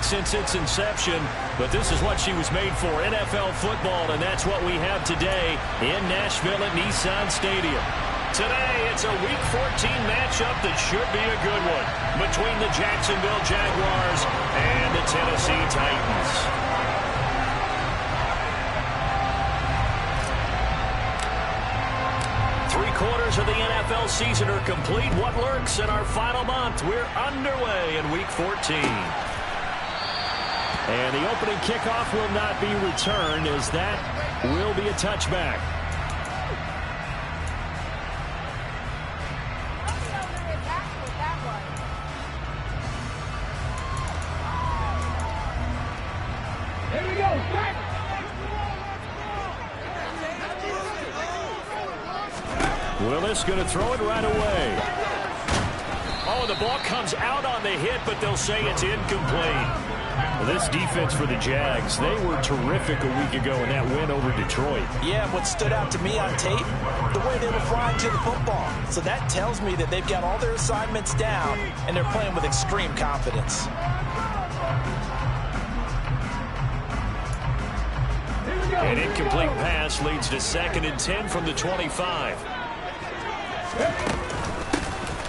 since its inception, but this is what she was made for, NFL football, and that's what we have today in Nashville at Nissan Stadium. Today, it's a Week 14 matchup that should be a good one between the Jacksonville Jaguars and the Tennessee Titans. Three-quarters of the NFL season are complete. What lurks in our final month? We're underway in Week 14. And the opening kickoff will not be returned, as that will be a touchback. Willis going to throw it right away. Oh, the ball comes out on the hit, but they'll say it's incomplete. This defense for the Jags, they were terrific a week ago in that win over Detroit. Yeah, and what stood out to me on tape, the way they were flying to the football. So that tells me that they've got all their assignments down, and they're playing with extreme confidence. An incomplete pass leads to 2nd and 10 from the 25.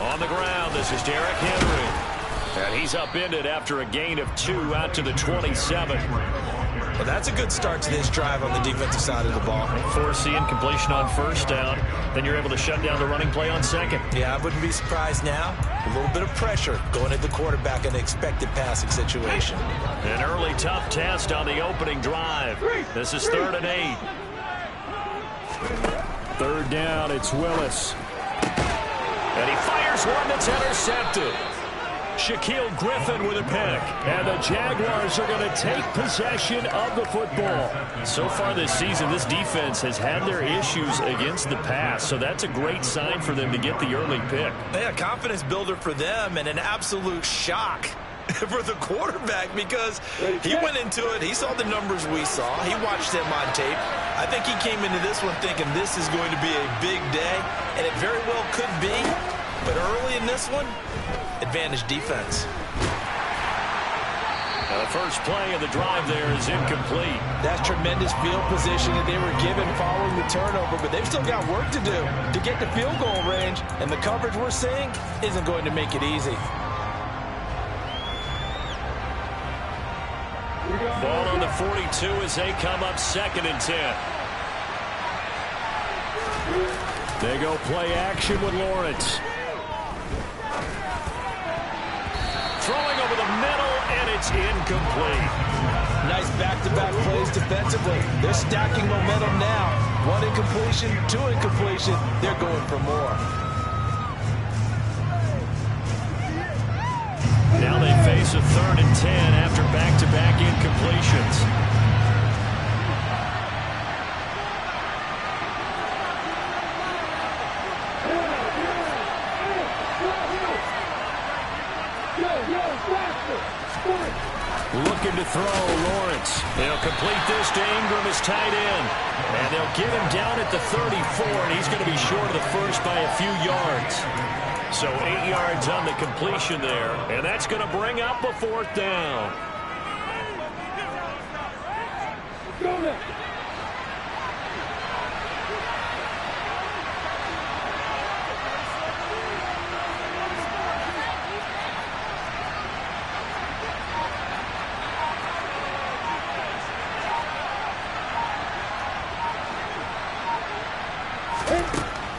On the ground, this is Derrick Henry. And he's upended after a gain of 2 out to the 27. Well, that's a good start to this drive on the defensive side of the ball. Force the incompletion on first down. Then you're able to shut down the running play on second. Yeah, I wouldn't be surprised now. A little bit of pressure going at the quarterback in an expected passing situation. An early tough test on the opening drive. This is 3rd and 8. 3rd down, it's Willis. And he fires one that's intercepted. Shaquille Griffin with a pick. And the Jaguars are going to take possession of the football. So far this season, this defense has had their issues against the pass. So that's a great sign for them to get the early pick. Yeah, confidence builder for them and an absolute shock for the quarterback, because he went into it. He saw the numbers we saw. He watched them on tape. I think he came into this one thinking this is going to be a big day, and it very well could be. But early in this one, advantage defense. Now the first play of the drive there is incomplete. That's tremendous field position that they were given following the turnover, but they've still got work to do to get to field goal range, and the coverage we're seeing isn't going to make it easy. Ball on the 42 as they come up 2nd and 10. They go play action with Lawrence. Throwing over the middle, and it's incomplete. Nice back-to-back plays defensively. They're stacking momentum now. 1 incompletion, 2 incompletion. They're going for more. Now they face a 3rd and 10 after back-to-back incompletions. Looking to throw, Lawrence. They'll complete this to Ingram, his tight end. And they'll get him down at the 34, and he's going to be short of the first by a few yards. So 8 yards on the completion there, and that's going to bring up a 4th down.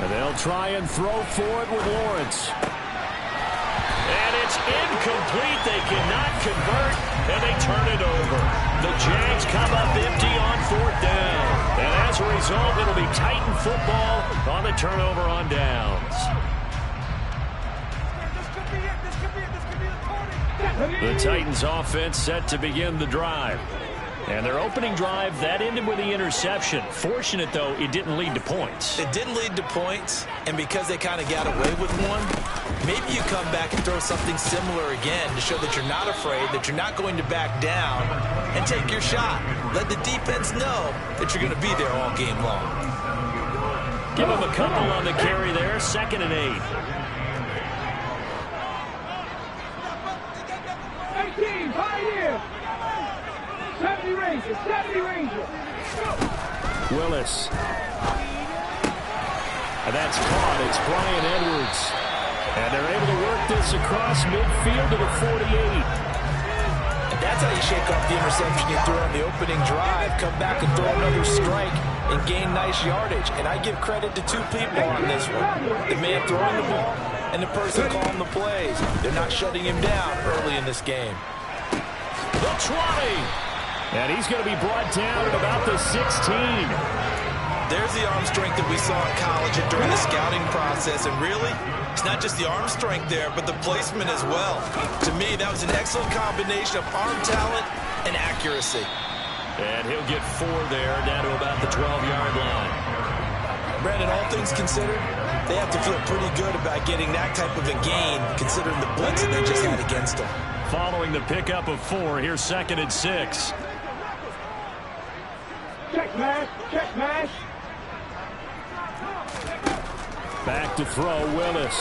And they'll try and throw for it with Lawrence. And it's incomplete. They cannot convert, and they turn it over. The Jags come up empty on 4th down. And as a result, it'll be Titan football on the turnover on downs. The Titans offense set to begin the drive. And their opening drive, that ended with the interception. Fortunate, though, it didn't lead to points. It didn't lead to points, and because they kind of got away with one, maybe you come back and throw something similar again to show that you're not afraid, that you're not going to back down, and take your shot. Let the defense know that you're going to be there all game long. Give them a couple on the carry there, 2nd and 8. 18, right here. Willis. And that's caught. It's Brian Edwards. And they're able to work this across midfield to the 48. That's how you shake off the interception you threw on the opening drive, come back and throw another strike and gain nice yardage. And I give credit to two people on this one. The man throwing the ball and the person calling the plays. They're not shutting him down early in this game. The 20. And he's going to be brought down at about the 16. There's the arm strength that we saw in college and during the scouting process. And really, it's not just the arm strength there, but the placement as well. To me, that was an excellent combination of arm talent and accuracy. And he'll get 4 there, down to about the 12-yard line. Brandon, all things considered, they have to feel pretty good about getting that type of a gain, considering the blitz that they just had against them. Following the pickup of 4, here's 2nd and 6. Check mash, check mash. Back to throw, Willis.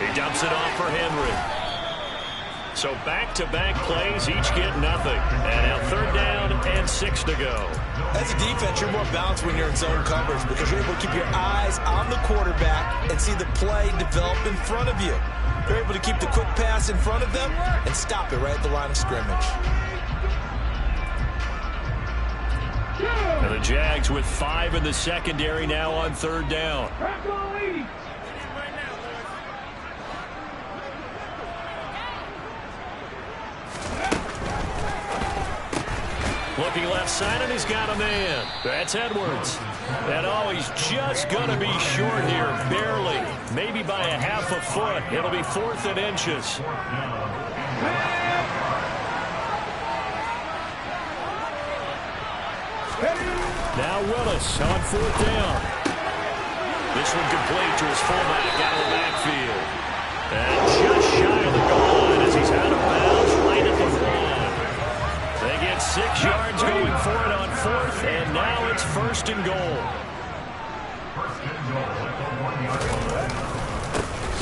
He dumps it off for Henry. So back-to-back plays, each get nothing. And now 3rd down and 6 to go. As a defense, you're more balanced when you're in zone coverage because you're able to keep your eyes on the quarterback and see the play develop in front of you. You're able to keep the quick pass in front of them and stop it right at the line of scrimmage. And the Jags with 5 in the secondary now on 3rd down. Looking left side, and he's got a man. That's Edwards. And oh, he's just going to be short here, barely. Maybe by a half a foot. It'll be 4th and inches. Now Willis on 4th down. This one complete to his fullback out of the backfield. And just shy of the goal line as he's out of bounds right at the 1. They get 6 yards going for it on 4th, and now it's 1st and goal.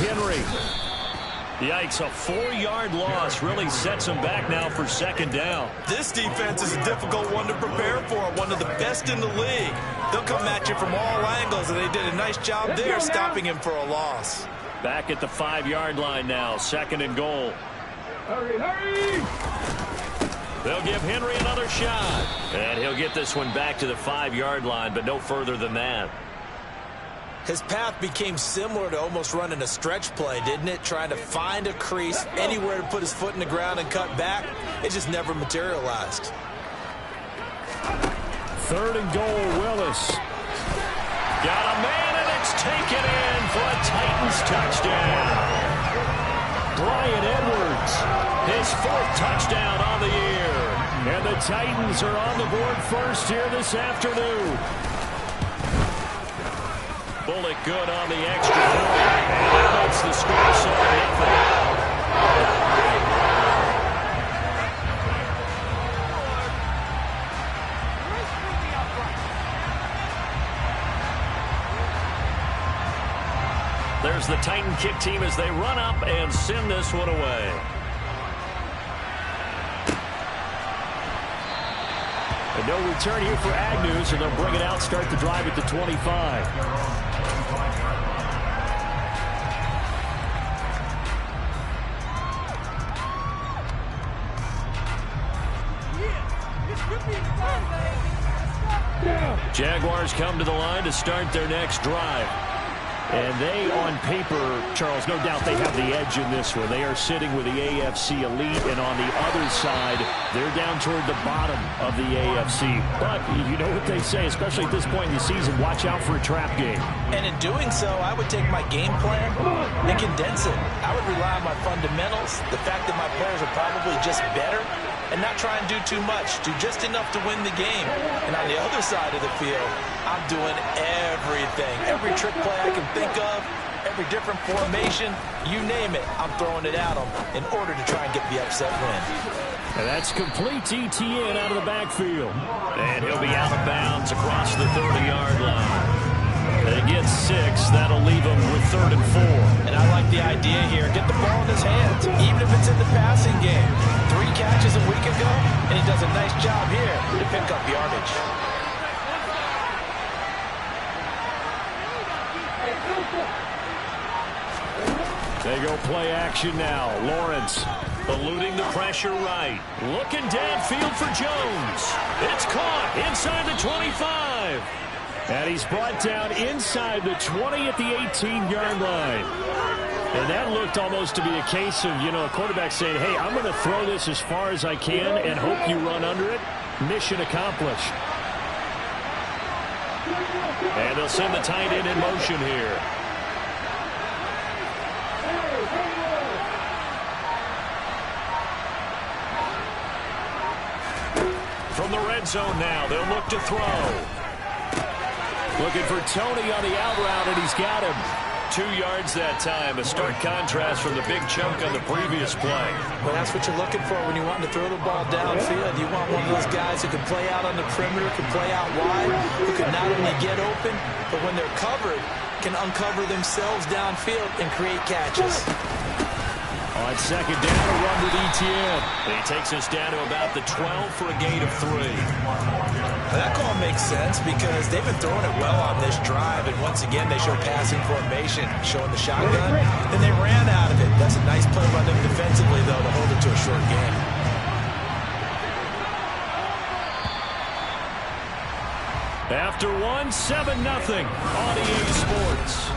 Henry. Yikes, a 4-yard loss really sets him back now for 2nd down. This defense is a difficult one to prepare for, one of the best in the league. They'll come at you from all angles, and they did a nice job there stopping him for a loss. Back at the 5-yard line now, 2nd and goal. Hurry, hurry! They'll give Henry another shot. And he'll get this one back to the 5-yard line, but no further than that. His path became similar to almost running a stretch play, didn't it? Trying to find a crease, anywhere to put his foot in the ground and cut back. It just never materialized. 3rd and goal, Willis. Got a man, and it's taken in for a Titans touchdown. Brian Edwards, his 4th touchdown on the year. And the Titans are on the board first here this afternoon. Bullock good on the extra point. And that makes the score 7-0. There's the Titan kick team as they run up and send this one away. And no return here for Agnew, so they'll bring it out, start the drive at the 25. Jaguars come to the line to start their next drive. And they, on paper, Charles, no doubt they have the edge in this one. They are sitting with the AFC elite, and on the other side, they're down toward the bottom of the AFC. But you know what they say, especially at this point in the season, watch out for a trap game. And in doing so, I would take my game plan and condense it. I would rely on my fundamentals, the fact that my players are probably just better, and not try and do too much, do just enough to win the game. And on the other side of the field, I'm doing everything. Every trick play I can think of, every different formation, you name it, I'm throwing it at them in order to try and get the upset win. And that's complete ETN out of the backfield. And he'll be out of bounds across the 30-yard line. They get 6. That'll leave him with 3rd and 4. And I like the idea here. Get the ball in his hands, even if it's in the passing game. 3 catches a week ago, and They go play action now. Lawrence eluding the pressure right. Looking downfield for Jones. It's caught inside the 25. And he's brought down inside the 20 at the 18-yard line. And that looked almost to be a case of, a quarterback saying, hey, I'm going to throw this as far as I can and hope you run under it. Mission accomplished. And they'll send the tight end in motion here. From the red zone now, they'll look to throw. Looking for Tony on the out route, and he's got him. 2 yards that time. A stark contrast from the big chunk on the previous play. Well, that's what you're looking for when you want to throw the ball downfield. You want one of those guys who can play out on the perimeter, can play out wide, who can not only get open, but when they're covered, can uncover themselves downfield and create catches. On second down, a run with ETN. He takes us down to about the 12 for a gain of 3. That call makes sense because they've been throwing it well on this drive, and once again they show passing formation, showing the shotgun, and they ran out of it. That's a nice play by them defensively, though, to hold it to a short gain. After 7-0 on EA Sports.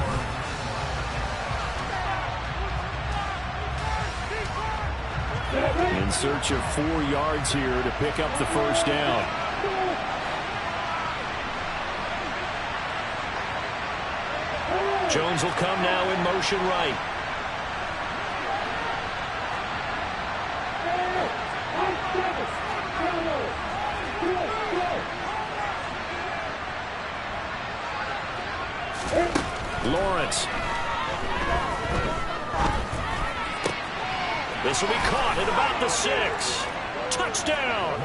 In search of 4 yards here to pick up the first down. Jones will come now in motion right. Lawrence. This will be caught at about the 6. Touchdown.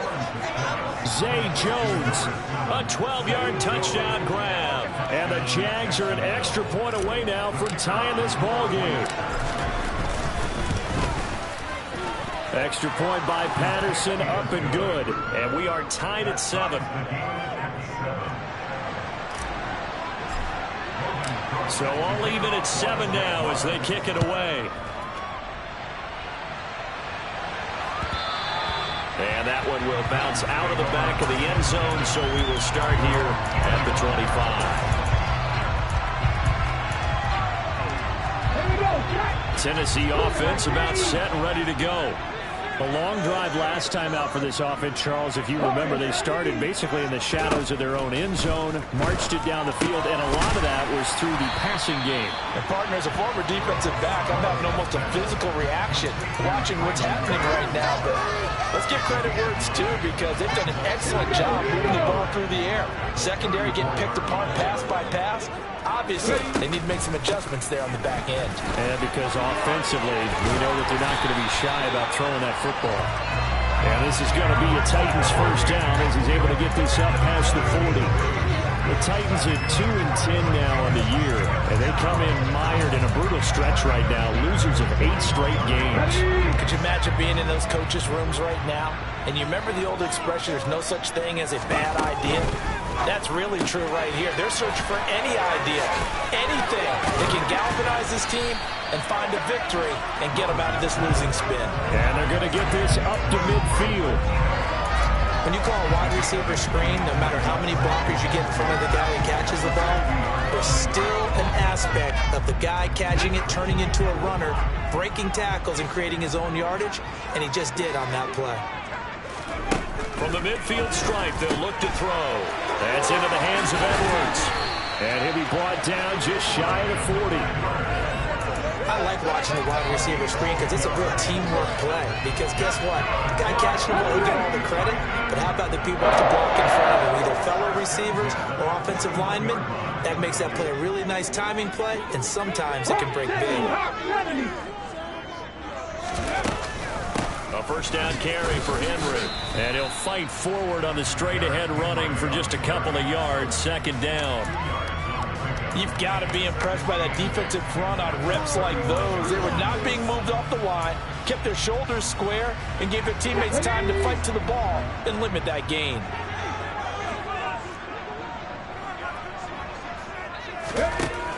Zay Jones. A 12-yard touchdown grab. And the Jags are an extra point away now from tying this ball game. Extra point by Patterson, up and good. And we are tied at 7. So all even at 7 now as they kick it away. And that one will bounce out of the back of the end zone, so we will start here at the 25. Tennessee offense about set and ready to go. A long drive last time out for this offense, Charles. If you remember, they started basically in the shadows of their own end zone, marched it down the field, and a lot of that was through the passing game. And partner, as a former defensive back, I'm having almost a physical reaction watching what's happening right now. But let's give credit where it's due because they've done an excellent job moving the ball through the air. Secondary getting picked apart pass by pass. Obviously, they need to make some adjustments there on the back end. And because offensively, we know that they're not going to be shy about throwing that football. And this is going to be a Titans first down as he's able to get this up past the 40. The Titans are 2-10 now on the year, and they come in mired in a brutal stretch right now, losers of 8 straight games. Could you imagine being in those coaches' rooms right now? And you remember the old expression, there's no such thing as a bad idea? That's really true right here. They're searching for any idea, anything that can galvanize this team and find a victory and get them out of this losing spin. And they're going to get this up to midfield. When you call a wide receiver screen, no matter how many blockers you get in front of the guy who catches the ball, there's still an aspect of the guy catching it, turning into a runner, breaking tackles and creating his own yardage, and he just did on that play. From the midfield stripe, they'll look to throw. That's into the hands of Edwards. And he'll be brought down just shy of the 40. I like watching the wide receiver screen because it's a real teamwork play. Because guess what? The guy catching the ball, he'll get all the credit. But how about the people who have to block in front of him, either fellow receivers or offensive linemen? That makes that play a really nice timing play, and sometimes it can break big. A first down carry for Henry. And he'll fight forward on the straight-ahead running for just a couple of yards. Second down. You've got to be impressed by that defensive front on reps like those. They were not being moved off the line, kept their shoulders square, and gave their teammates time to fight to the ball and limit that gain.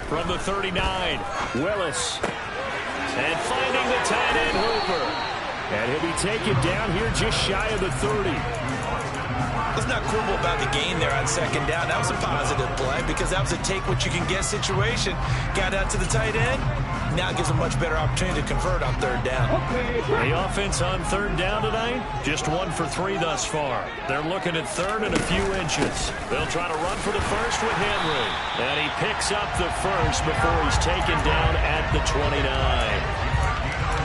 From the 39, Willis. And finding the tight end Hooper. And he'll be taken down here just shy of the 30. Let's not quibble about the gain there on second down. That was a positive play because that was a take-what-you-can-get situation. Got out to the tight end. Now gives a much better opportunity to convert on third down. The offense on third down tonight, just 1 for 3 thus far. They're looking at third and a few inches. They'll try to run for the first with Henry. And he picks up the first before he's taken down at the 29.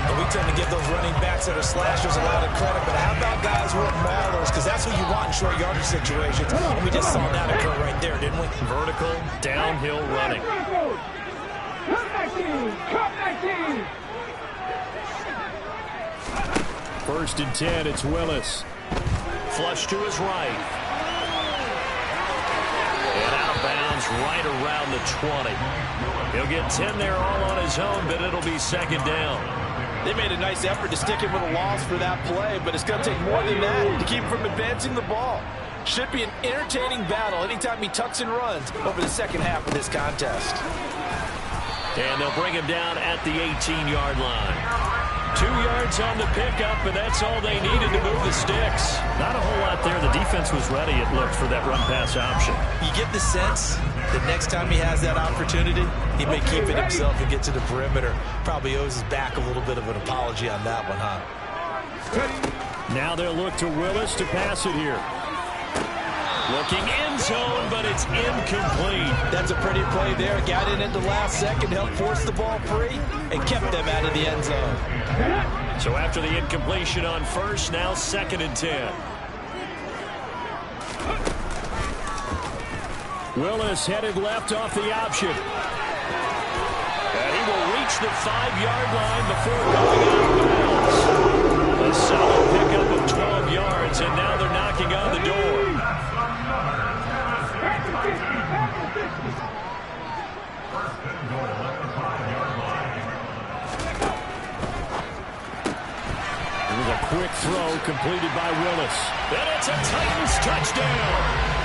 And we tend to give those running backs that are slashers a lot of credit, but how about guys who are maulers? Because that's what you want in short yardage situations. And we just saw that occur right there, didn't we? Vertical, downhill running. First and 10, it's Willis. Flush to his right. And out of bounds right around the 20. He'll get 10 there all on his own, but it'll be second down. They made a nice effort to stick him with a loss for that play, but it's going to take more than that to keep him from advancing the ball. Should be an entertaining battle anytime he tucks and runs over the second half of this contest. And they'll bring him down at the 18-yard line. 2 yards on the pickup, but that's all they needed to move the sticks. Not a whole lot there. The defense was ready, it looked, for that run-pass option. You get the sense that next time he has that opportunity, he may keep it himself and get to the perimeter. Probably owes his back a little bit of an apology on that one, huh? Now they'll look to Willis to pass it here. Looking end zone, but it's incomplete. That's a pretty play there. Got in at the last second, helped force the ball free, and kept them out of the end zone. So after the incompletion on first, now second and 10. Willis headed left off the option. And he will reach the 5-yard line before going out of bounds. A solid pickup of 12 yards, and now they're knocking on the door. Here's a quick throw completed by Willis. And it's a Titans touchdown.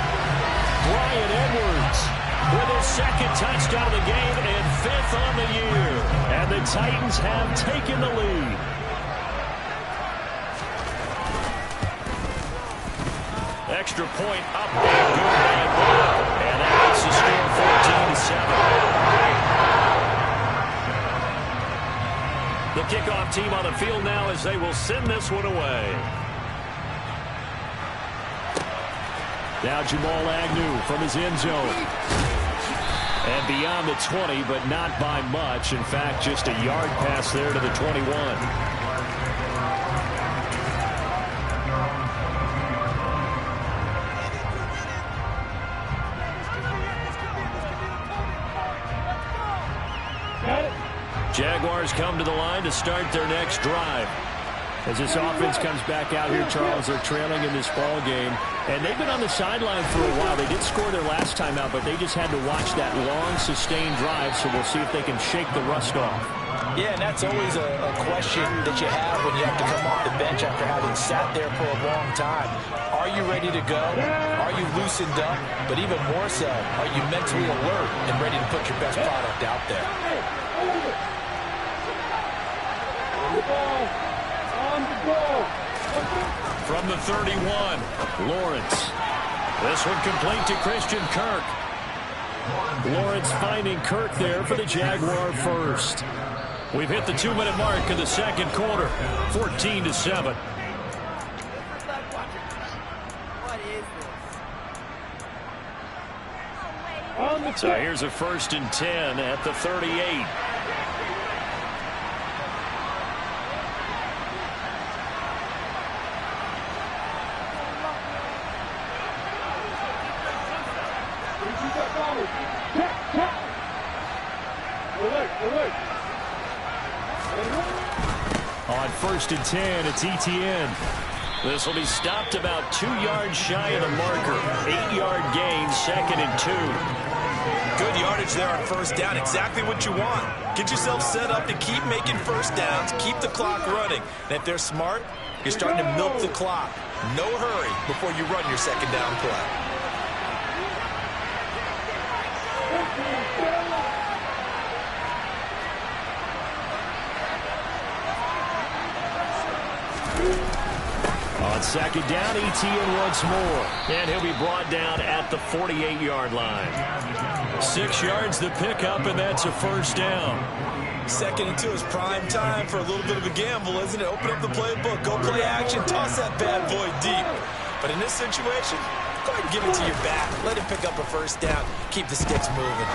Bryan Edwards with his second touchdown of the game and 5th on the year. And the Titans have taken the lead. Extra point up and good by Bull. And that makes the score 14-7. The kickoff team on the field now as they will send this one away. Now Jamal Agnew from his end zone. And beyond the 20, but not by much. In fact, just a yard pass there to the 21. Jaguars come to the line to start their next drive. As this offense comes back out here, Charles, they're trailing in this ball game. And they've been on the sideline for a while. They did score their last time out, but they just had to watch that long, sustained drive, so we'll see if they can shake the rust off. Yeah, and that's always a question that you have when you have to come off the bench after having sat there for a long time. Are you ready to go? Are you loosened up? But even more so, are you mentally alert and ready to put your best product out there? From the 31, Lawrence. This one complete to Christian Kirk. Lawrence finding Kirk there for the Jaguar first. We've hit the 2-minute mark of the second quarter, 14-7. So here's a 1st and 10 at the 38. On 1st and 10, it's ETN. This will be stopped about 2 yards shy of the marker. 8-yard gain, 2nd and 2. Good yardage there on first down. Exactly what you want. Get yourself set up to keep making first downs, keep the clock running. And if they're smart, you're starting to milk the clock. No hurry before you run your second down play. On second down, ETN once more. And he'll be brought down at the 48-yard line. 6 yards the pickup, and that's a first down. 2nd and 2 is prime time for a little bit of a gamble, isn't it? Open up the playbook, go play action, toss that bad boy deep. But in this situation, go ahead and give it to your back. Let him pick up a first down. Keep the sticks moving.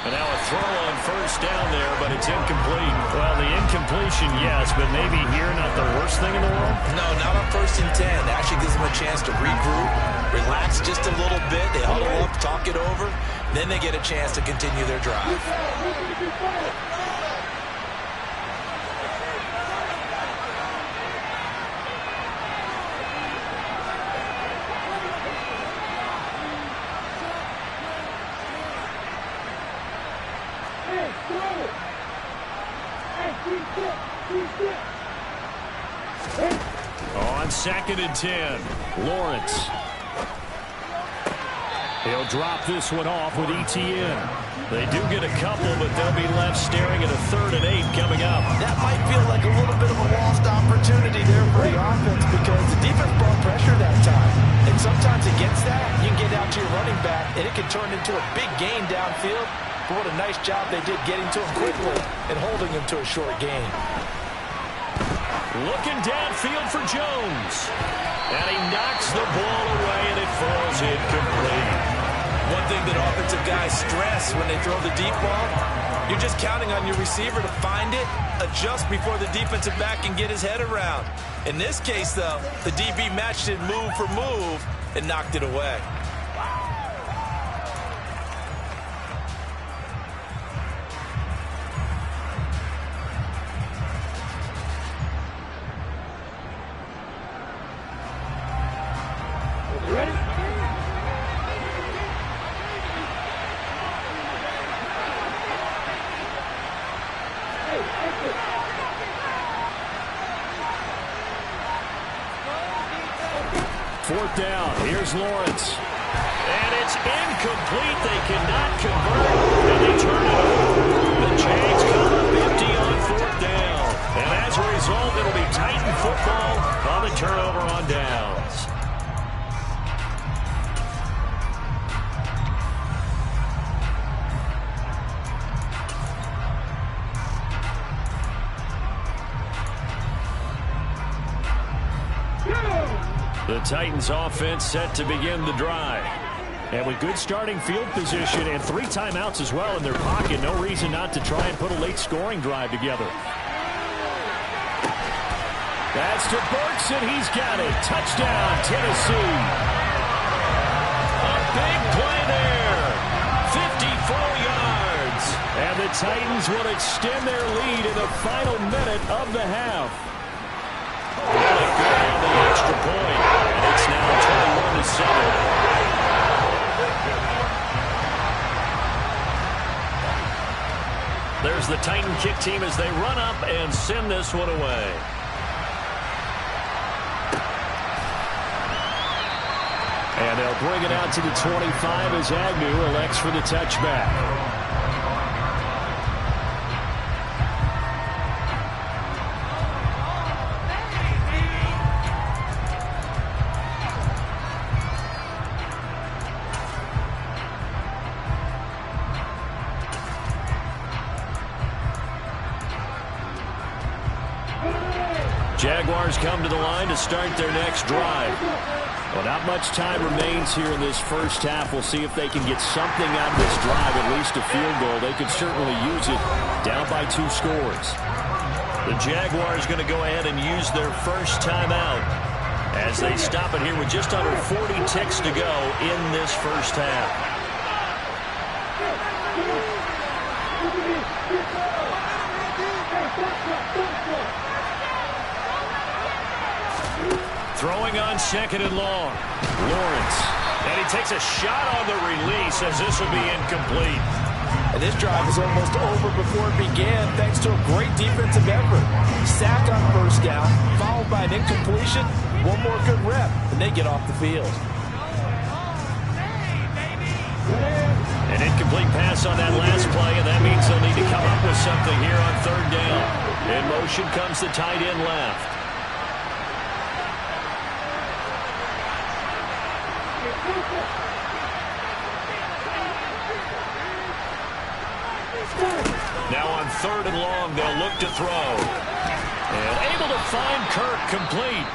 And now a throw on first down there, but it's incomplete. Well, the incompletion, yes, but maybe here not the worst thing in the world? No, not on 1st and 10. It actually gives them a chance to regroup, relax just a little bit. They huddle up, talk it over. Then they get a chance to continue their drive. On 2nd and 10, Lawrence. He'll drop this one off with ETN. They do get a couple, but they'll be left staring at a 3rd and 8 coming up. That might feel like a little bit of a lost opportunity there for the offense because the defense brought pressure that time. And sometimes against that, you can get out to your running back, and it can turn into a big gain downfield. But what a nice job they did getting to him quickly and holding him to a short gain. Looking downfield for Jones. And he knocks the ball away, and it falls incomplete. One thing that offensive guys stress when they throw the deep ball, you're just counting on your receiver to find it, adjust before the defensive back can get his head around. In this case, though, the DB matched it move for move and knocked it away. Fourth down. Here's Lawrence. And it's incomplete. They cannot convert. And they turn it over. The Jags come up empty on 4th down. And as a result, it'll be Titan football on the turnover on downs. The Titans offense set to begin the drive. And with good starting field position and 3 timeouts as well in their pocket, no reason not to try and put a late scoring drive together. That's to Burks, and he's got it. Touchdown, Tennessee. A big play there. 54 yards. And the Titans will extend their lead in the final minute of the half. Really good on the extra point. And it's now 21-7. There's the Titan kick team as they run up and send this one away. And they'll bring it out to the 25 as Agnew elects for the touchback. Jaguars come to the line to start their next drive. Well, not much time remains here in this first half. We'll see if they can get something out of this drive, at least a field goal. They could certainly use it down by 2 scores. The Jaguars going to go ahead and use their first timeout as they stop it here with just under 40 ticks to go in this first half. Throwing on 2nd and long. Lawrence. And he takes a shot on the release as this will be incomplete. And this drive is almost over before it began thanks to a great defensive effort. Sack on 1st down, followed by an incompletion. One more good rep, and they get off the field. An incomplete pass on that last play, and that means they'll need to come up with something here on 3rd down. In motion comes the tight end left. 3rd and long. They'll look to throw. And able to find Kirk complete.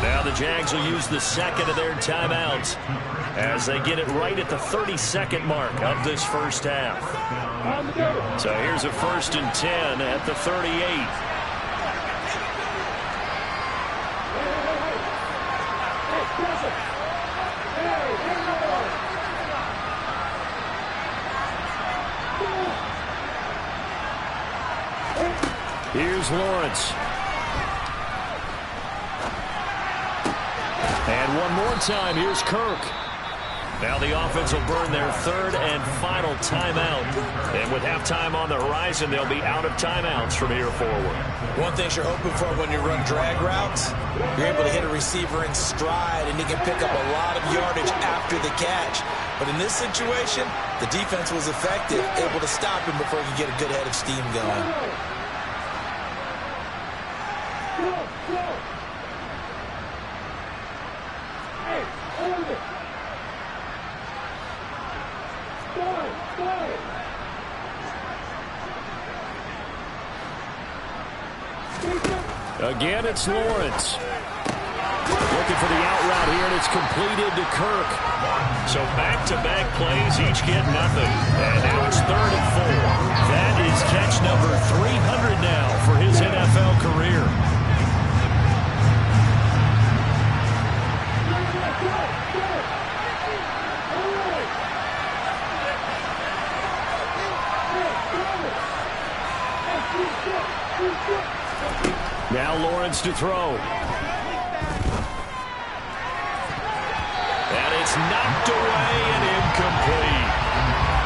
Now the Jags will use the second of their timeouts as they get it right at the 32nd mark of this first half. So here's a 1st and 10 at the 38. Here's Lawrence. And one more time, here's Kirk. Now the offense will burn their 3rd and final timeout. And with halftime on the horizon, they'll be out of timeouts from here forward. One thing you're hoping for when you run drag routes, you're able to hit a receiver in stride, and he can pick up a lot of yardage after the catch. But in this situation, the defense was effective, able to stop him before he could get a good head of steam going. Again, it's Lawrence. Looking for the out route here, and it's completed to Kirk. So back-to-back plays, each get nothing. And now it's 3rd and 4. That is catch number 300 now for his NFL career. Now Lawrence to throw. And it's knocked away and incomplete.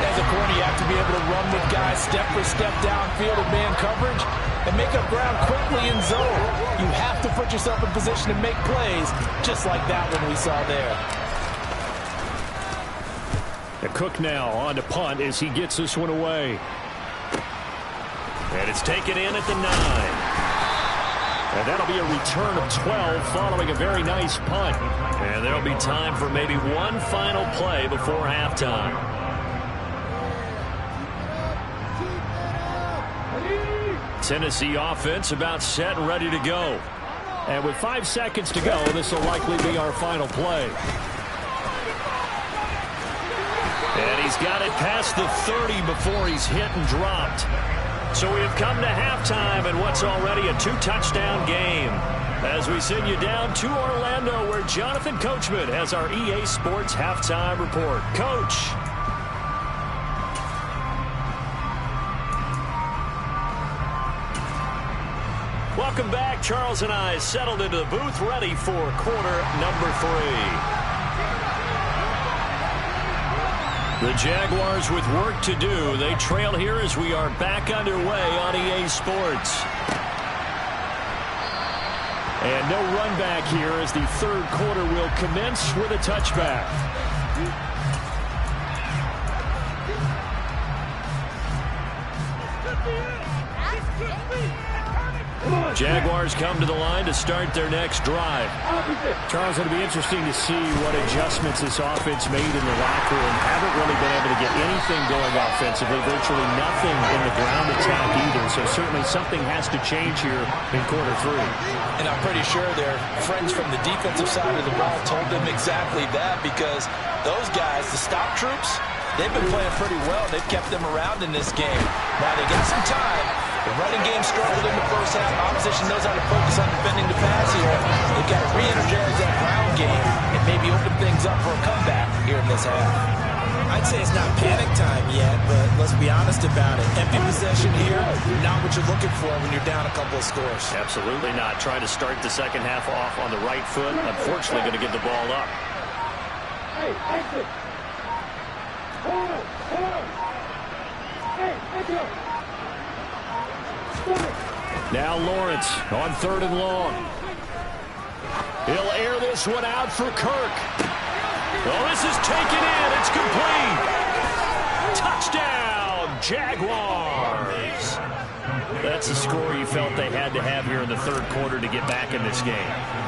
As a corner, you have to be able to run with guys step for step downfield in man coverage and make up ground quickly in zone. You have to put yourself in position to make plays, just like that one we saw there. Cook now on to punt as he gets this one away. And it's taken in at the 9. And that'll be a return of 12 following a very nice punt. And there'll be time for maybe one final play before halftime. Tennessee offense about set and ready to go. And with 5 seconds to go, this will likely be our final play. And he's got it past the 30 before he's hit and dropped. So we have come to halftime in what's already a 2-touchdown game. As we send you down to Orlando, where Jonathan Coachman has our EA Sports halftime report. Coach. Welcome back. Charles and I settled into the booth, ready for quarter number 3. The Jaguars with work to do. They trail here as we are back underway on EA Sports. And no run back here as the 3rd quarter will commence with a touchback. Jaguars come to the line to start their next drive. Charles, it'll be interesting to see what adjustments this offense made in the locker room. Haven't really been able to get anything going offensively, virtually nothing in the ground attack either. So certainly something has to change here in quarter 3. And I'm pretty sure their friends from the defensive side of the ball told them exactly that, because those guys, the stop troops, they've been playing pretty well. They've kept them around in this game. Now they got some time. The running game struggled in the first half. Opposition knows how to focus on defending the pass here. They've got to re-energize that ground game and maybe open things up for a comeback here in this half. I'd say it's not panic time yet, but let's be honest about it. Empty possession here, not what you're looking for when you're down a couple of scores. Absolutely not. Trying to start the second half off on the right foot. Unfortunately, going to give the ball up. Hey, exit. Hold on. Hey, exit. Now Lawrence on 3rd and long. He'll air this one out for Kirk. Well, this is taken in. It's complete. Touchdown, Jaguars. That's the score you felt they had to have here in the third quarter to get back in this game.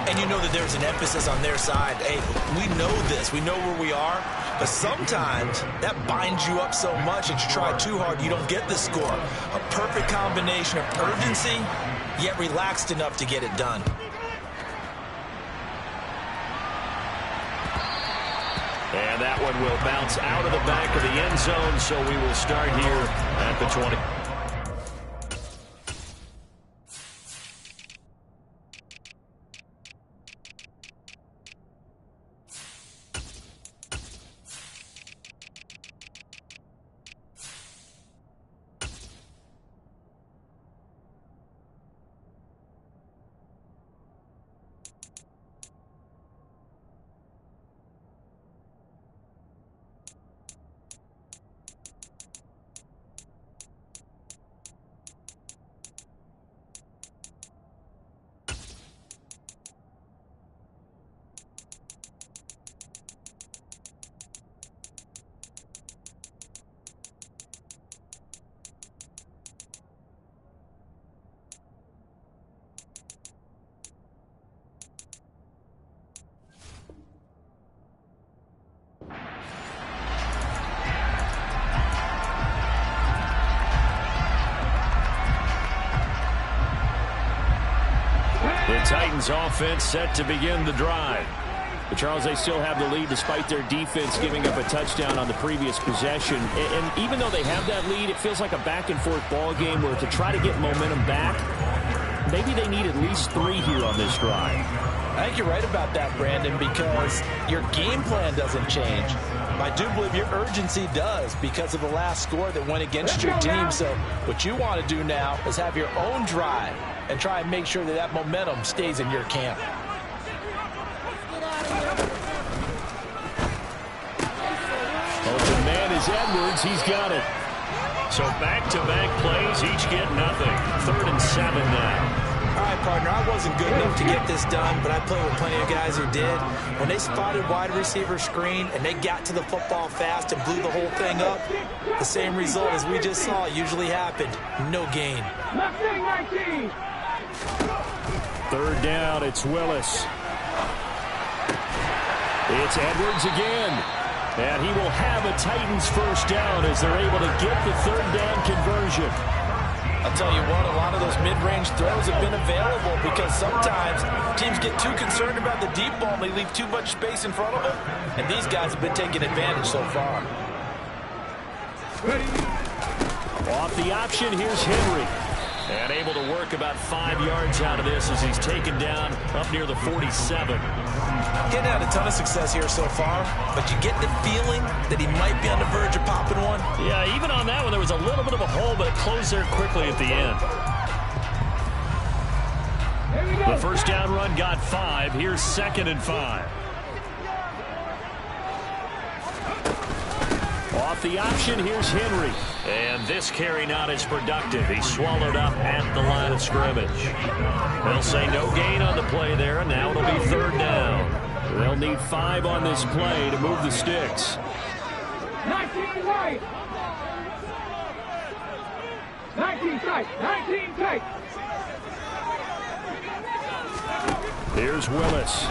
And you know that there's an emphasis on their side. Hey, we know this. We know where we are. But sometimes that binds you up so much that you try too hard, you don't get the score. A perfect combination of urgency, yet relaxed enough to get it done. And that one will bounce out of the back of the end zone, so we will start here at the 20. The Titans offense set to begin the drive. But Charles, they still have the lead despite their defense giving up a touchdown on the previous possession. And even though they have that lead, it feels like a back-and-forth ball game where to try to get momentum back, maybe they need at least 3 here on this drive. I think you're right about that, Brandon, because your game plan doesn't change. I do believe your urgency does because of the last score that went against your team. So what you want to do now is have your own drive and try and make sure that that momentum stays in your camp. Open man is Edwards. He's got it. So back-to-back plays, each get nothing. 3rd and 7 now. All right, partner, I wasn't good enough to get this done, but I played with plenty of guys who did. When they spotted wide receiver screen and they got to the football fast and blew the whole thing up, the same result as we just saw usually happened. No gain. 3rd down, it's Willis. It's Edwards again. And he will have a Titans first down as they're able to get the 3rd down conversion. I'll tell you what, a lot of those mid-range throws have been available because sometimes teams get too concerned about the deep ball and they leave too much space in front of them. And these guys have been taking advantage so far. Off the option, here's Henry. And able to work about 5 yards out of this as he's taken down up near the 47. Getting had a ton of success here so far, but you get the feeling that he might be on the verge of popping one. Yeah, even on that one, there was a little bit of a hole, but it closed there quickly at the end. The first down run got 5. Here's 2nd and 5. Off the option, here's Henry. And this carry not as productive. He's swallowed up at the line of scrimmage. They'll say no gain on the play there, and now it'll be 3rd down. They'll need 5 on this play to move the sticks. 19 right. 19 tight. 19 tight. Here's Willis.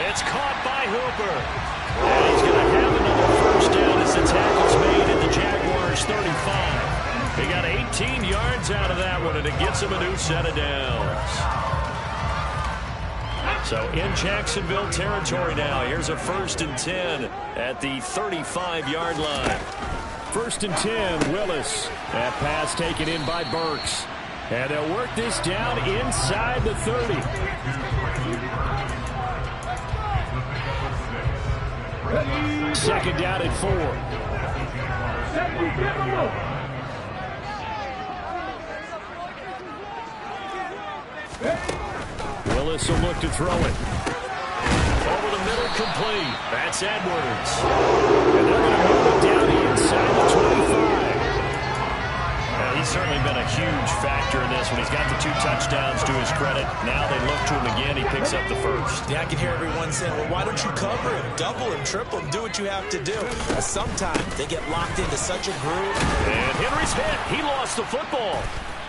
It's caught by Hooper. And he's going to have another first down as the tackle's made at the Jaguars' 35. They got 18 yards out of that one, and it gets them a new set of downs. So in Jacksonville territory now. Here's a 1st and 10 at the 35-yard line. 1st and 10, Willis. That pass taken in by Burks. And they'll work this down inside the 30. Second down at 4. Willis will look to throw it. Over the middle, complete. That's Edwards. And they're going to move it down inside the 25. Now he's he's certainly been a huge factor in this one. He's got the 2 touchdowns to his credit. Now they look to him again. He picks up the first. Yeah, I can hear everyone saying, well, why don't you cover him? Double him, triple him, do what you have to do. Sometimes they get locked into such a groove. And Henry's hit. He lost the football.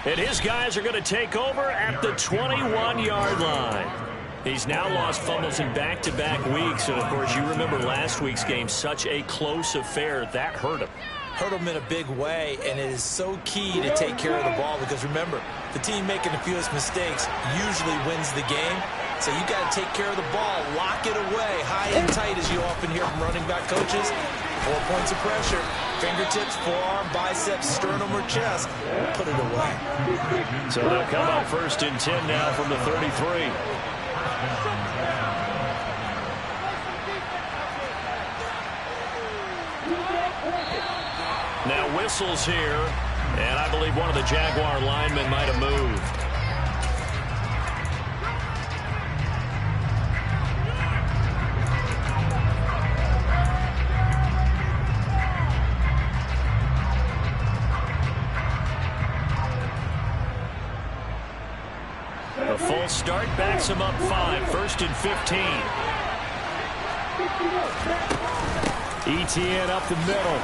And his guys are going to take over at the 21-yard line. He's now lost fumbles in back-to-back weeks. And, of course, you remember last week's game, such a close affair. That hurt him. Hurt him in a big way, and it is so key to take care of the ball because, remember, the team making the fewest mistakes usually wins the game. So you got to take care of the ball, lock it away, high and tight, as you often hear from running back coaches. 4 points of pressure, fingertips, forearm, biceps, sternum, or chest. Put it away. So they'll come up 1st and 10 now from the 33. Now whistles here, and I believe one of the Jaguar linemen might have moved. A full start backs him up 5, 1st and 15. ETN up the middle.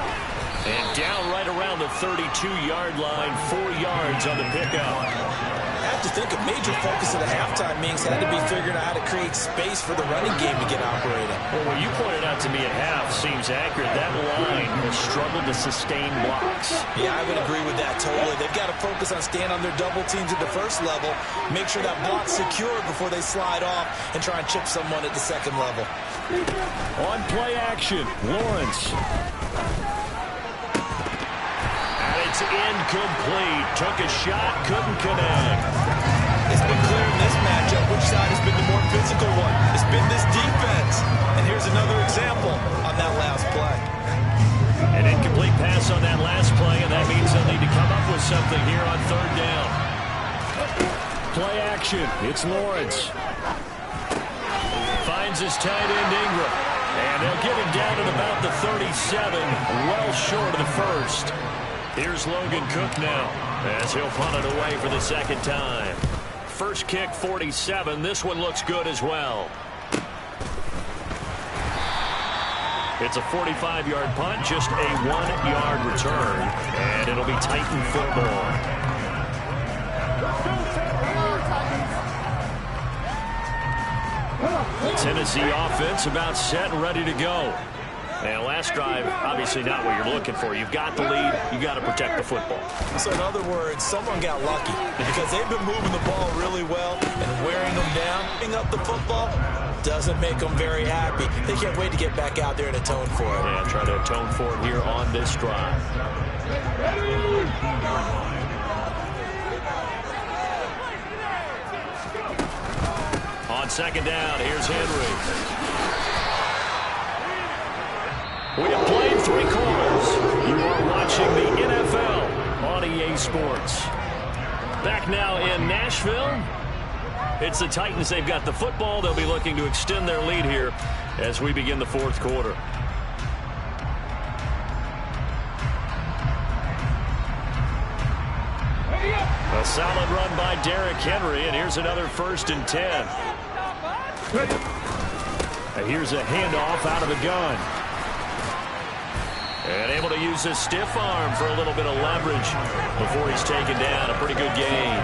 And down right around the 32-yard line, 4 yards on the pickup. I have to think a major focus of the halftime meetings had to be figuring out how to create space for the running game to get operating. Well, what you pointed out to me at half seems accurate. That line has struggled to sustain blocks. Yeah, I would agree with that totally. They've got to focus on staying on their double teams at the first level, make sure that block's secured before they slide off and try and chip someone at the second level. On play action, Lawrence. It's incomplete. Took a shot, couldn't connect. It's been clear in this matchup which side has been the more physical one. It's been this defense. And here's another example on that last play. An incomplete pass on that last play, and that means they'll need to come up with something here on 3rd down. Play action. It's Lawrence. Finds his tight end, Ingram. And they'll get him down at about the 37, well short of the first. Here's Logan Cook now as he'll punt it away for the 2nd time. First kick, 47. This one looks good as well. It's a 45-yard punt, just a 1-yard return. And it'll be Titan football. Tennessee offense about set and ready to go. And last drive, obviously not what you're looking for. You've got the lead. You've got to protect the football. So in other words, someone got lucky because they've been moving the ball really well and wearing them down. Picking up the football doesn't make them very happy. They can't wait to get back out there and atone for it. Yeah, try to atone for it here on this drive. On 2nd down, here's Henry. We have played 3 quarters. You are watching the NFL on EA Sports. Back now in Nashville. It's the Titans. They've got the football. They'll be looking to extend their lead here as we begin the 4th quarter. A solid run by Derrick Henry, and here's another 1st and 10. And here's a handoff out of the gun. And able to use his stiff arm for a little bit of leverage before he's taken down. A pretty good gain.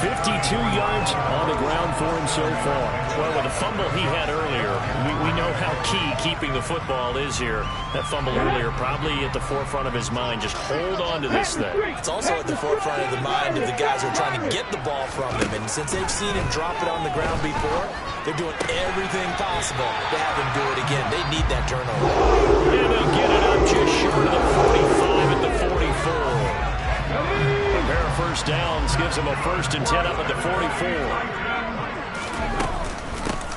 52 yards on the ground for him so far. Well, with the fumble he had earlier, we know how key keeping the football is here. That fumble earlier probably at the forefront of his mind. Just hold on to this thing. It's also at the forefront of the mind of the guys who are trying to get the ball from him. And since they've seen him drop it on the ground before, they're doing everything possible to have him do it again. They need that turnover. And they'll get it up just short of the 45 at the 44. A pair of first downs gives him a 1st and 10 up at the 44.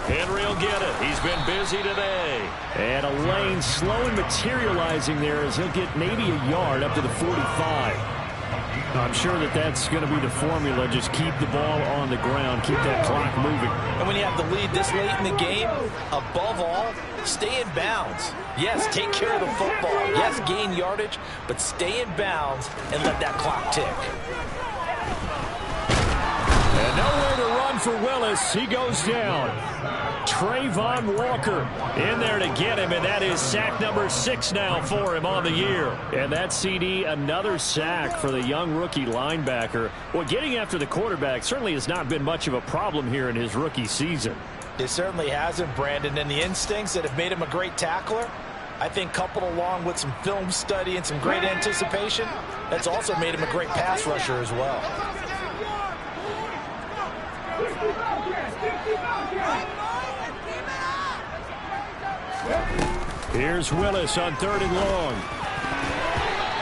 Henry will get it. He's been busy today. And a lane slowly materializing there as he'll get maybe a yard up to the 45. I'm sure that that's going to be the formula. Just keep the ball on the ground. Keep that clock moving. And when you have the lead this late in the game, above all, stay in bounds. Yes, take care of the football. Yes, gain yardage, but stay in bounds and let that clock tick. And nowhere to run for Willis. He goes down. Trayvon Walker in there to get him, and that is sack number 6 now for him on the year. And that CD, another sack for the young rookie linebacker. Well, getting after the quarterback certainly has not been much of a problem here in his rookie season. It certainly hasn't, Brandon, and the instincts that have made him a great tackler, I think coupled along with some film study and some great anticipation, that's also made him a great pass rusher as well. Here's Willis on 3rd and long.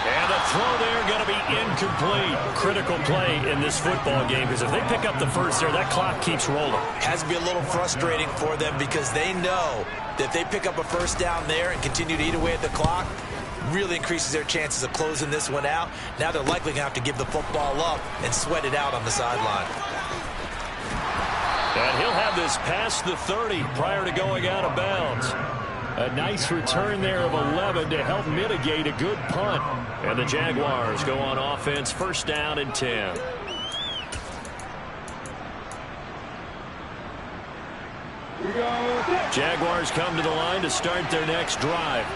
And the throw there going to be incomplete. Critical play in this football game, because if they pick up the first there, that clock keeps rolling. Has to be a little frustrating for them because they know that if they pick up a first down there and continue to eat away at the clock, really increases their chances of closing this one out. Now they're likely going to have to give the football up and sweat it out on the sideline. And he'll have this past the 30 prior to going out of bounds. A nice return there of 11 to help mitigate a good punt. And the Jaguars go on offense, first down and 10. Jaguars come to the line to start their next drive.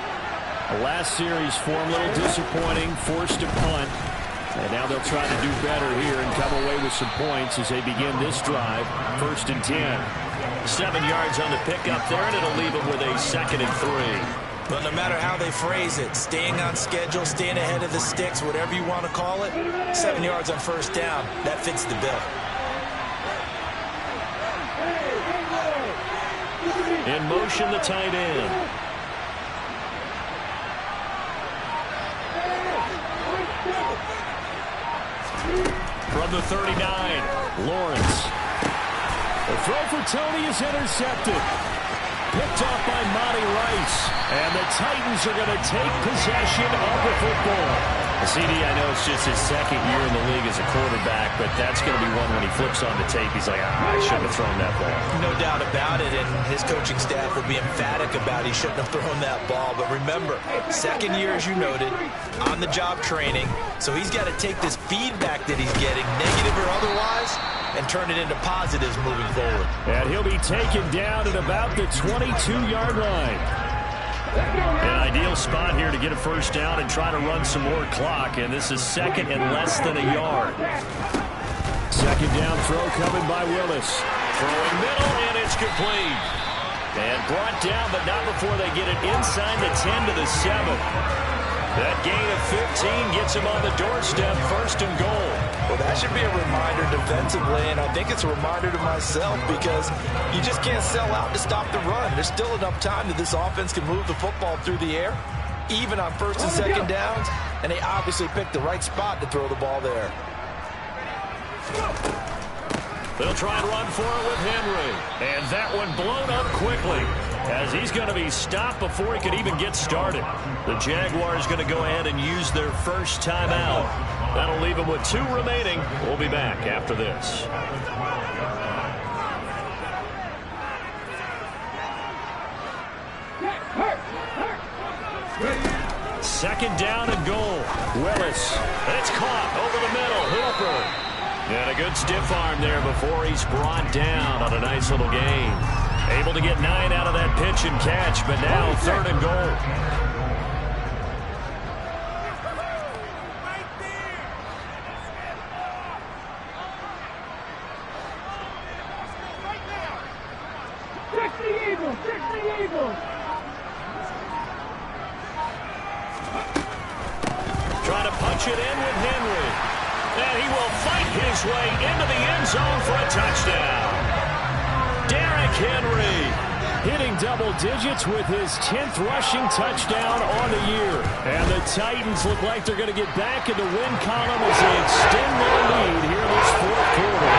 The last series form a little disappointing, forced to punt. And now they'll try to do better here and come away with some points as they begin this drive. First and 10. 7 yards on the pickup there, and it'll leave them with a 2nd and 3. But no matter how they phrase it, staying on schedule, staying ahead of the sticks, whatever you want to call it, 7 yards on first down, that fits the bill. In motion, the tight end. From the 39, Lawrence. The throw for Tony is intercepted. Picked off by Monty Rice. And the Titans are going to take possession of the football. CD, I know it's just his 2nd year in the league as a quarterback, but that's going to be one when he flips on the tape. He's like, I shouldn't have thrown that ball. No doubt about it, and his coaching staff will be emphatic about he shouldn't have thrown that ball. But remember, 2nd year, as you noted, on-the-job training. So he's got to take this feedback that he's getting, negative or otherwise, and turn it into positives moving forward. And he'll be taken down at about the 22-yard line. An ideal spot here to get a first down and try to run some more clock. And this is 2nd and less than a yard. 2nd down throw coming by Willis. Throwing middle, and it's complete. And brought down, but not before they get it inside the 10 to the 7. That gain of 15 gets him on the doorstep, 1st and goal. Well, that should be a reminder defensively, and I think it's a reminder to myself because you just can't sell out to stop the run. There's still enough time that this offense can move the football through the air, even on 1st and 2nd downs, and they obviously picked the right spot to throw the ball there. They'll try and run for it with Henry, and that one blown up quickly, as he's going to be stopped before he could even get started. The Jaguars going to go ahead and use their first timeout. That'll leave them with 2 remaining. We'll be back after this. Second down and goal. Willis. It's caught over the middle. Hooper. And a good stiff arm there before he's brought down on a nice little gain. Able to get 9 out of that pitch and catch, but now 3rd and goal. Trying to punch it in with Henry. And he will fight his way into the end zone for a touchdown. Derrick Henry hitting double digits with his 10th rushing touchdown on the year. And the Titans look like they're going to get back in the win column as they extend their lead here in this 4th quarter.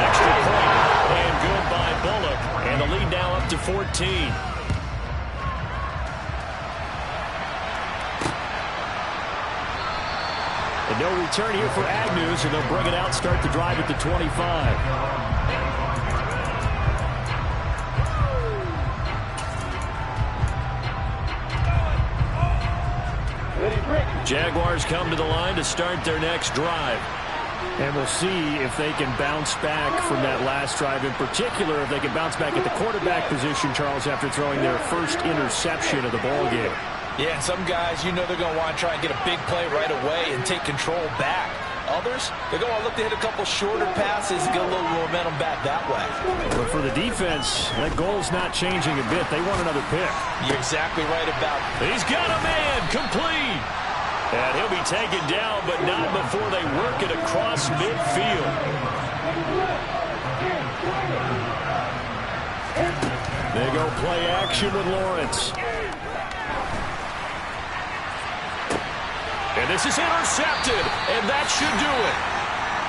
Extra point and good by Bullock. And the lead now up to 14. And no They'll return here for Agnews, and they'll bring it out, start the drive at the 25. Jaguars come to the line to start their next drive. And we'll see if they can bounce back from that last drive, in particular if they can bounce back at the quarterback position, Charles, after throwing their first interception of the ballgame. Yeah, and some guys, you know they're going to want to try and get a big play right away and take control back. Others, they're going to look to hit a couple shorter passes and get a little momentum back that way. But for the defense, that goal's not changing a bit. They want another pick. You're exactly right about it. He's got a man, complete. And he'll be taken down, but not before they work it across midfield. They go play action with Lawrence. And this is intercepted, and that should do it.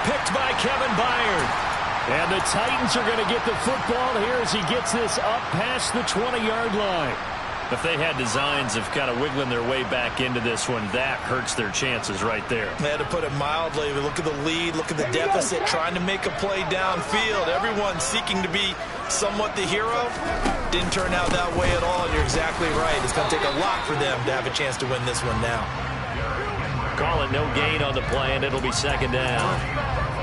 Picked by Kevin Byard. And the Titans are going to get the football here as he gets this up past the 20-yard line. If they had designs of kind of wiggling their way back into this one, that hurts their chances right there. They had to put it mildly. Look at the lead. Look at the deficit. Trying to make a play downfield. Everyone seeking to be somewhat the hero. Didn't turn out that way at all. You're exactly right. It's going to take a lot for them to have a chance to win this one now. Call it no gain on the play, and it'll be second down.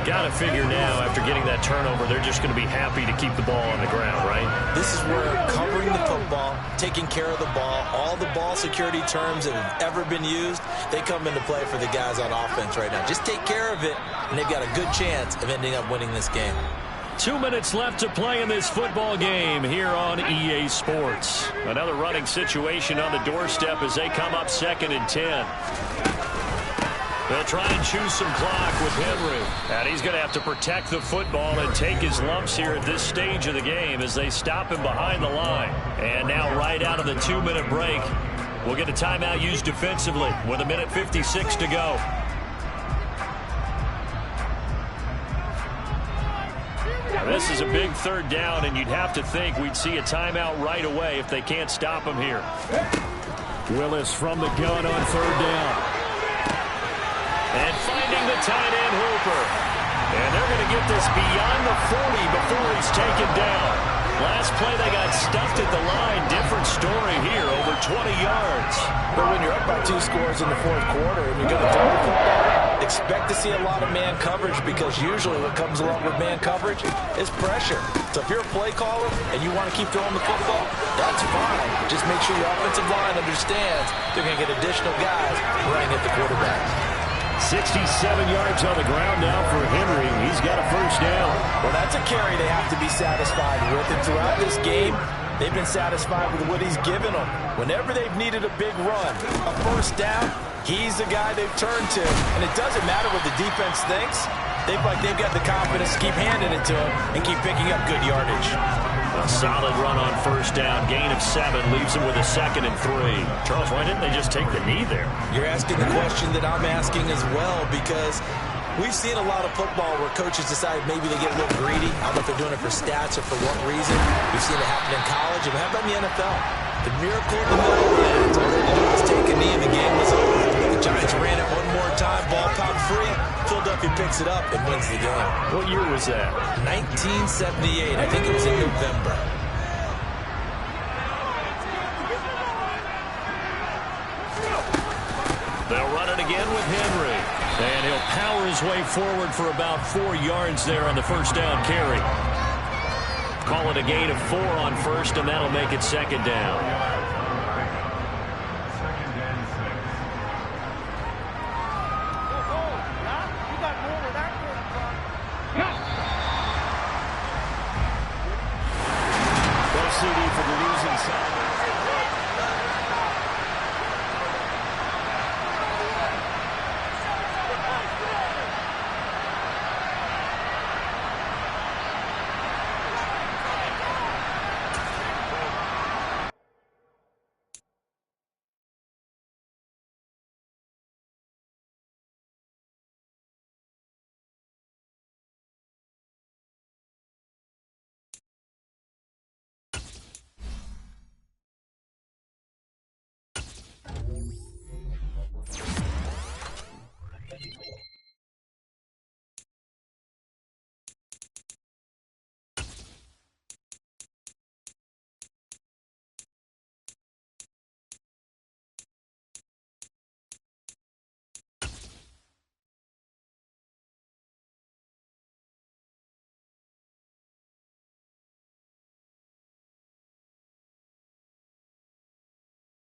Got to figure now, after getting that turnover, they're just going to be happy to keep the ball on the ground, right? This is where covering the football, taking care of the ball, all the ball security terms that have ever been used, they come into play for the guys on offense right now. Just take care of it, and they've got a good chance of ending up winning this game. 2 minutes left to play in this football game here on EA Sports. Another running situation on the doorstep as they come up 2nd and 10. They'll try and choose some clock with Henry. And he's going to have to protect the football and take his lumps here at this stage of the game as they stop him behind the line. And now right out of the 2-minute break, we'll get a timeout used defensively with 1:56 to go. Now this is a big third down, and you'd have to think we'd see a timeout right away if they can't stop him here. Willis from the gun on third down. And finding the tight end, Hooper. And they're going to get this beyond the 40 before he's taken down. Last play, they got stuffed at the line. Different story here, over 20 yards. But when you're up by 2 scores in the fourth quarter and you're going to throw the football, expect to see a lot of man coverage, because usually what comes along with man coverage is pressure. So if you're a play caller and you want to keep throwing the football, that's fine. Just make sure your offensive line understands they're going to get additional guys running at the quarterback. 67 yards on the ground now for Henry. He's got a first down. Well, that's a carry they have to be satisfied with. And throughout this game, they've been satisfied with what he's given them. Whenever they've needed a big run, a first down, he's the guy they've turned to. And it doesn't matter what the defense thinks. They've got the confidence to keep handing it to him and keep picking up good yardage. A solid run on first down. Gain of 7 leaves him with a 2nd and 3. Charles, why didn't they just take the knee there? You're asking the question that I'm asking as well, because we've seen a lot of football where coaches decide maybe they get a little greedy. I don't know if they're doing it for stats or for what reason. We've seen it happen in college. And how about in the NFL? The miracle in the Meadowlands. All they had to do was take a knee and the game was over. The Giants ran it one more time, ball popped free. Philadelphia picks it up and wins the game. What year was that? 1978. I think it was in November. They'll run it again with Henry. And he'll power his way forward for about 4 yards there on the first down carry. Call it a gain of 4 on first, and that'll make it 2nd down. CD for the losing side.